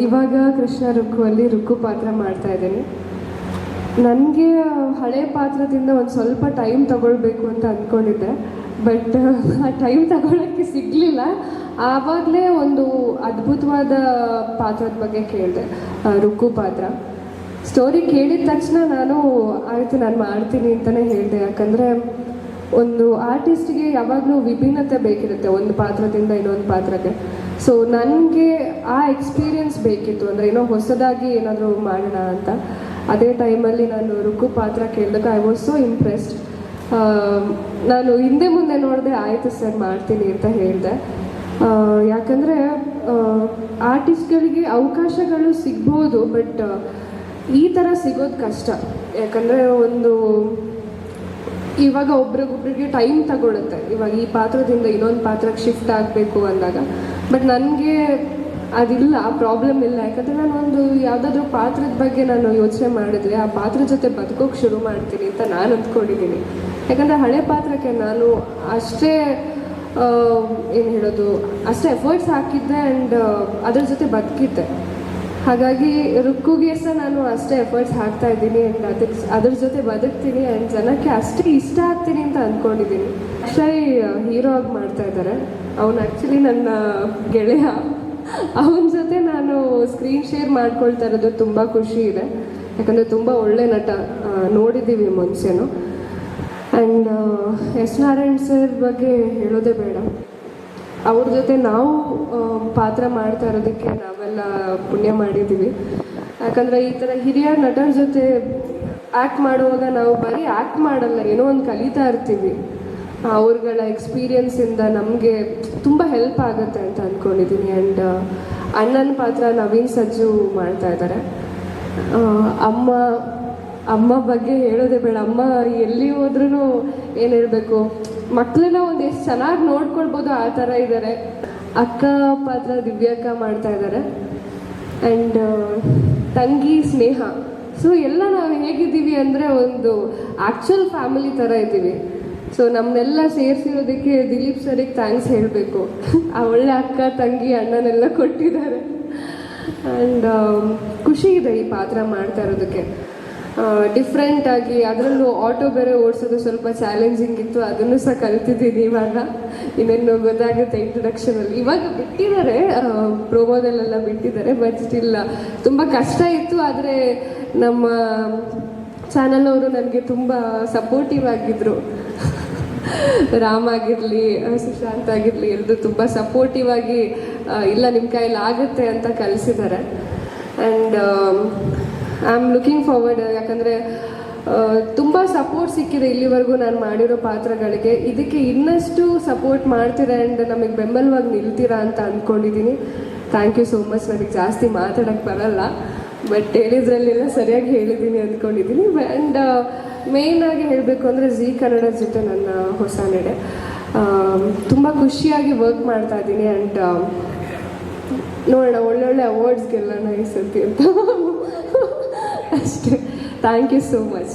ಇವಾಗ ಕೃಷ್ಣ ರುಕ್ಕುವಲ್ಲಿ ರುಕ್ಕು ಪಾತ್ರ ಮಾಡ್ತಾ ಇದ್ದೀನಿ. ನನಗೆ ಹಳೆ ಪಾತ್ರದಿಂದ ಒಂದು ಸ್ವಲ್ಪ ಟೈಮ್ ತಗೊಳ್ಬೇಕು ಅಂತ ಅಂದ್ಕೊಂಡಿದ್ದೆ, ಬಟ್ ಆ ಟೈಮ್ ತಗೊಳ್ಳೋಕ್ಕೆ ಸಿಗಲಿಲ್ಲ. ಆವಾಗಲೇ ಒಂದು ಅದ್ಭುತವಾದ ಪಾತ್ರದ ಬಗ್ಗೆ ಕೇಳಿದೆ, ರುಕ್ಕು ಪಾತ್ರ. ಸ್ಟೋರಿ ಕೇಳಿದ ತಕ್ಷಣ ನಾನು ಆಯಿತು ನಾನು ಮಾಡ್ತೀನಿ ಅಂತಲೇ ಹೇಳಿದೆ. ಯಾಕಂದರೆ ಒಂದು ಆರ್ಟಿಸ್ಟಿಗೆ ಯಾವಾಗಲೂ ವಿಭಿನ್ನತೆ ಬೇಕಿರುತ್ತೆ ಒಂದು ಪಾತ್ರದಿಂದ ಇನ್ನೊಂದು ಪಾತ್ರಕ್ಕೆ. ಸೊ ನನಗೆ ಆ ಎಕ್ಸ್ಪೀರಿಯನ್ಸ್ ಬೇಕಿತ್ತು, ಅಂದರೆ ಏನೋ ಹೊಸದಾಗಿ ಏನಾದರೂ ಮಾಡೋಣ ಅಂತ. ಅದೇ ಟೈಮಲ್ಲಿ ನಾನು ರುಕ್ಕು ಪಾತ್ರ ಕೇಳಿದಾಗ ಐ ವಾಸ್ ಸೋ ಇಂಪ್ರೆಸ್ಡ್. ನಾನು ಹಿಂದೆ ಮುಂದೆ ನೋಡಿದೆ, ಆಯಿತು ಸರ್ ಮಾಡ್ತೀನಿ ಅಂತ ಹೇಳಿದೆ. ಯಾಕಂದರೆ ಆರ್ಟಿಸ್ಟ್ಗಳಿಗೆ ಅವಕಾಶಗಳು ಸಿಗ್ಬೋದು, ಬಟ್ ಈ ಥರ ಸಿಗೋದು ಕಷ್ಟ. ಯಾಕಂದರೆ ಇವಾಗ ಒಬ್ರಿಗೊಬ್ರಿಗೆ ಟೈಮ್ ತಗೊಳುತ್ತೆ. ಇವಾಗ ಈ ಪಾತ್ರದಿಂದ ಇನ್ನೊಂದು ಪಾತ್ರಕ್ಕೆ ಶಿಫ್ಟ್ ಆಗಬೇಕು ಅಂದಾಗ, ಬಟ್ ನನಗೆ ಅದಿಲ್ಲ, ಪ್ರಾಬ್ಲಮ್ ಇಲ್ಲ. ಯಾಕಂದರೆ ನಾನು ಯಾವುದಾದ್ರೂ ಪಾತ್ರದ ಬಗ್ಗೆ ನಾನು ಯೋಚನೆ ಮಾಡಿದ್ರೆ ಆ ಪಾತ್ರ ಜೊತೆ ಬದುಕೋಕೆ ಶುರು ಮಾಡ್ತೀನಿ ಅಂತ ನಾನು ಅಂದ್ಕೊಂಡಿದ್ದೀನಿ. ಯಾಕಂದರೆ ಹಳೆ ಪಾತ್ರಕ್ಕೆ ನಾನು ಅಷ್ಟೇ ಏನು ಹೇಳೋದು, ಅಷ್ಟೇ ಎಫರ್ಟ್ಸ್ ಹಾಕಿದ್ದೆ ಆ್ಯಂಡ್ ಅದ್ರ ಜೊತೆ ಬದುಕಿದ್ದೆ. ಹಾಗಾಗಿ ರುಕ್ಕುಗೆ ಸಹ ನಾನು ಅಷ್ಟೇ ಎಫರ್ಟ್ಸ್ ಹಾಕ್ತಾ ಇದ್ದೀನಿ ಆ್ಯಂಡ್ ಅದ್ರ ಜೊತೆ ಬದುಕ್ತೀನಿ ಆ್ಯಂಡ್ ಜನಕ್ಕೆ ಅಷ್ಟೇ ಇಷ್ಟ ಆಗ್ತೀನಿ ಅಂತ ಅಂದ್ಕೊಂಡಿದ್ದೀನಿ. ಅಕ್ಷಯ್ ಹೀರೋ ಆಗಿ ಮಾಡ್ತಾ ಇದ್ದಾರೆ. ಅವನು ಆ್ಯಕ್ಚುಲಿ ನನ್ನ ಗೆಳೆಯ. ಅವನ ಜೊತೆ ನಾನು ಸ್ಕ್ರೀನ್ ಶೇರ್ ಮಾಡ್ಕೊಳ್ತಾ ಇರೋದು ತುಂಬ ಖುಷಿ ಇದೆ. ಯಾಕಂದರೆ ತುಂಬ ಒಳ್ಳೆ ನಟ, ನೋಡಿದ್ದೀವಿ ಮುಂಚೆನೂ. ಆ್ಯಂಡ್ ಎಸ್ ನಾರಾಯಣ್ ಸರ್ ಬಗ್ಗೆ ಹೇಳೋದೇ ಬೇಡ. ಅವ್ರ ಜೊತೆ ನಾವು ಪಾತ್ರ ಮಾಡ್ತಾ ಇರೋದಕ್ಕೆ ನಾವೆಲ್ಲ ಪುಣ್ಯ ಮಾಡಿದ್ದೀವಿ. ಯಾಕಂದರೆ ಈ ಥರ ಹಿರಿಯ ನಟರ ಜೊತೆ ಆ್ಯಕ್ಟ್ ಮಾಡುವಾಗ ನಾವು ಬರೀ ಆ್ಯಕ್ಟ್ ಮಾಡಲ್ಲ, ಏನೋ ಒಂದು ಕಲಿತಾ ಇರ್ತೀವಿ. ಅವ್ರಗಳ ಎಕ್ಸ್ಪೀರಿಯನ್ಸಿಂದ ನಮಗೆ ತುಂಬ ಹೆಲ್ಪ್ ಆಗುತ್ತೆ ಅಂತ ಅಂದ್ಕೊಂಡಿದ್ದೀನಿ. ಆ್ಯಂಡ್ ಅಣ್ಣನ ಪಾತ್ರ ನವೀನ್ ಸಜ್ಜು ಮಾಡ್ತಾ ಇದ್ದಾರೆ. ಅಮ್ಮ ಬಗ್ಗೆ ಹೇಳೋದೇ ಬೇಡ. ಅಮ್ಮ ಎಲ್ಲಿ ಹೋದ್ರೂ ಏನು ಹೇಳಬೇಕು, ಮಕ್ಕಳನ್ನ ಒಂದು ಎಷ್ಟು ಚೆನ್ನಾಗಿ ನೋಡ್ಕೊಳ್ಬೋದು ಆ ಥರ ಇದ್ದಾರೆ. ಅಕ್ಕ ಪಾತ್ರ ದಿವ್ಯಕ್ಕ ಮಾಡ್ತಾ ಇದ್ದಾರೆ. ಆ್ಯಂಡ್ ತಂಗಿ ಸ್ನೇಹ. ಸೊ ಎಲ್ಲ ನಾವು ಹೇಗಿದ್ದೀವಿ ಅಂದರೆ ಒಂದು ಆ್ಯಕ್ಚುಯಲ್ ಫ್ಯಾಮಿಲಿ ಥರ ಇದ್ದೀವಿ. ಸೊ ನಮ್ಮನ್ನೆಲ್ಲ ಸೇರಿಸಿರೋದಕ್ಕೆ ದಿಲೀಪ್ ಸರಿಗೆ ಥ್ಯಾಂಕ್ಸ್ ಹೇಳಬೇಕು. ಆ ಒಳ್ಳೆ ಅಕ್ಕ ತಂಗಿ ಅಣ್ಣನೆಲ್ಲ ಕೊಟ್ಟಿದ್ದಾರೆ. ಆ್ಯಂಡ್ ಖುಷಿ ಇದೆ ಈ ಪಾತ್ರ ಮಾಡ್ತಾ ಇರೋದಕ್ಕೆ. ಡಿಫ್ರೆಂಟಾಗಿ, ಅದರಲ್ಲೂ ಆಟೋ ಬೇರೆ ಓಡಿಸೋದು ಸ್ವಲ್ಪ ಚಾಲೆಂಜಿಂಗ್ ಇತ್ತು. ಅದನ್ನು ಸಹ ಕಲ್ತಿದ್ದೀನಿ ಇವಾಗ. ಇನ್ನೇನು ಗೊತ್ತಾಗುತ್ತೆ ಇಂಟ್ರೊಡಕ್ಷನಲ್ಲಿ. ಇವಾಗ ಬಿಟ್ಟಿದ್ದಾರೆ, ಪ್ರೋಮೋದಲ್ಲೆಲ್ಲ ಬಿಟ್ಟಿದ್ದಾರೆ, ಬಟ್ ಸ್ಟಿಲ್ ತುಂಬ ಕಷ್ಟ ಇತ್ತು. ಆದರೆ ನಮ್ಮ ಚಾನಲ್ ಅವರು ನನಗೆ ತುಂಬ ಸಪೋರ್ಟಿವ್ ಆಗಿದ್ದರು. ರಾಮ್ ಆಗಿರಲಿ, ಸುಶಾಂತ್ ಆಗಿರಲಿ, ಎಲ್ಲರೂ ತುಂಬ ಸಪೋರ್ಟಿವ್ ಆಗಿ ಇಲ್ಲ ನಿಮ್ಮ ಕೈಯಲ್ಲಿ ಆಗುತ್ತೆ ಅಂತ ಕಲಿಸಿದ್ದಾರೆ. And I am looking forward. ಯಾಕಂದರೆ ತುಂಬ ಸಪೋರ್ಟ್ ಸಿಕ್ಕಿದೆ ಇಲ್ಲಿವರೆಗೂ ನಾನು ಮಾಡಿರೋ ಪಾತ್ರಗಳಿಗೆ. ಇದಕ್ಕೆ ಇನ್ನಷ್ಟು ಸಪೋರ್ಟ್ ಮಾಡ್ತೀರಾ ಆ್ಯಂಡ್ ನಮಗೆ ಬೆಂಬಲವಾಗಿ ನಿಲ್ತೀರಾ ಅಂತ ಅಂದ್ಕೊಂಡಿದ್ದೀನಿ. Thank you so much. ನನಗೆ ಜಾಸ್ತಿ ಮಾತಾಡೋಕ್ಕೆ ಬರಲ್ಲ, ಬಟ್ ಹೇಳಿದ್ರಲ್ಲೆಲ್ಲ ಸರಿಯಾಗಿ ಹೇಳಿದ್ದೀನಿ ಅಂದ್ಕೊಂಡಿದ್ದೀನಿ. ಆ್ಯಂಡ್ ಮೇಯ್ನಾಗಿ ಹೇಳಬೇಕು ಅಂದರೆ ಜೀ ಕನ್ನಡ ಜೊತೆ ನನ್ನ ಹೊಸ ನಡೆ. ತುಂಬ ಖುಷಿಯಾಗಿ ವರ್ಕ್ ಮಾಡ್ತಾ ಇದ್ದೀನಿ. ಆ್ಯಂಡ್ ನೋಡೋಣ, ಒಳ್ಳೊಳ್ಳೆ ಅವಾರ್ಡ್ಸ್ಗೆಲ್ಲ ಈ ಸರ್ತಿ ಅಂತ ಅಷ್ಟೇ. Thank you so much.